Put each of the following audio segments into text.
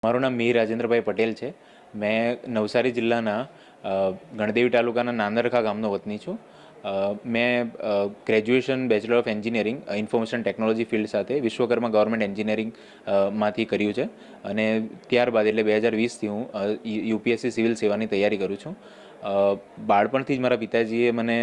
મારું નામ મી રાજેન્દ્રભાઈ પટેલ છે. મેં નવસારી જિલ્લાના ગણદેવી તાલુકાના નાંદરખા ગામનો વતની છું. મેં graduation bachelor of engineering information technology field સાથે વિશ્વકર્મા ગવર્મેન્ટ એન્જિનિયરિંગ માંથી કર્યું છે. અને ત્યારબાદ એટલે 2020થી હું યુપીએસસી સિવિલ સેવાની તૈયારી કરું છું. બાળપણથી જ મારા પિતાજીએ મને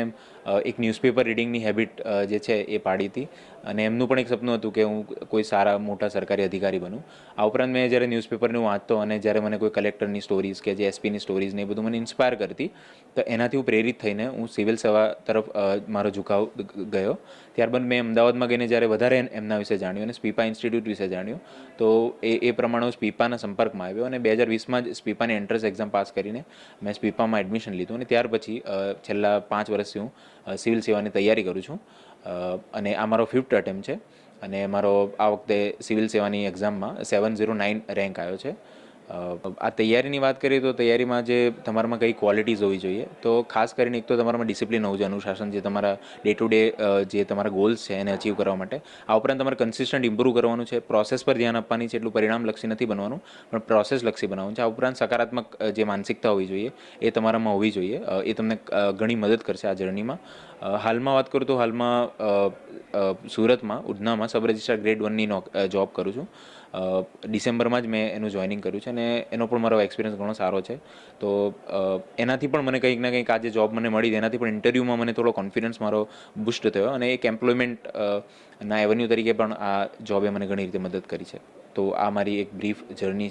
એક ન્યૂઝપેપર રીડિંગની હેબિટ જે છે એ પાડી હતી. અને એમનું પણ એક સપનું હતું કે હું કોઈ સારા મોટા સરકારી અધિકારી બનું. આ ઉપરાંત મેં જ્યારે ન્યૂઝપેપરને હું વાંચતો અને જ્યારે મને કોઈ કલેક્ટરની સ્ટોરીઝ કે જે એસપીની સ્ટોરીઝ ને એ બધું મને ઇન્સ્પાયર કરતી, તો એનાથી હું પ્રેરિત થઈને હું સિવિલ સેવા તરફ મારો ઝુકાવ ગયો. ત્યારબાદ મેં અમદાવાદમાં ગઈને જ્યારે વધારે એમના વિશે જાણ્યું અને સ્પીપા ઇન્સ્ટિટ્યૂટ વિશે જાણ્યું, તો એ પ્રમાણે હું સ્પીપાના સંપર્કમાં આવ્યો અને 2020માં જ સ્પીપાની એન્ટ્રન્સ એક્ઝામ પાસ કરીને મેં સ્પીપામાં એડમિશન લીધું. અને ત્યાર પછી છેલ્લા 5 વર્ષથી હું સિવિલ સેવાની તૈયારી કરું છું. અને આ મારો 5th અટેમ્પ્ટ છે. અને મારો આ વખતે સિવિલ સેવાની એક્ઝામમાં 709 રેન્ક આવ્યો છે. આ તૈયારીની વાત કરીએ તો તૈયારીમાં જે તમારામાં કઈ ક્વોલિટીઝ હોવી જોઈએ, તો ખાસ કરીને એક તો તમારામાં ડિસિપ્લિન હોવું જોઈએ, અનુશાસન, જે તમારા ડે ટુ ડે જે તમારા ગોલ્સ છે એને અચીવ કરવા માટે. આ ઉપરાંત તમારે કન્સિસ્ટન્ટ ઇમ્પ્રૂવ કરવાનું છે, પ્રોસેસ પર ધ્યાન આપવાની છે, એટલું પરિણામલક્ષી નથી બનવાનું, પણ પ્રોસેસલક્ષી બનાવવાનું છે. આ ઉપરાંત સકારાત્મક જે માનસિકતા હોવી જોઈએ એ તમારામાં હોવી જોઈએ. એ તમને ઘણી મદદ કરશે આ જર્નીમાં. હાલમાં વાત કરું તો હાલમાં સુરતમાં ઉધનામાં સબ રજિસ્ટ્રાર ગ્રેડ 1ની જોબ કરું છું. ડિસેમ્બરમાં જ મેં એનું જોઈનિંગ કર્યું છે અને એનો પણ મારો એક્સપિરિયન્સ ઘણો સારો છે. તો એનાથી પણ મને કંઈક ના કંઈક આ જે જોબ મને મળી એનાથી પણ ઇન્ટરવ્યૂમાં મને થોડો કોન્ફિડન્સ મારો બુસ્ટ થયો અને એક એમ્પ્લોયમેન્ટ ના એવન્યુ તરીકે પણ આ જોબે મને ઘણી રીતે મદદ કરી છે. તો આ મારી એક બ્રીફ જર્ની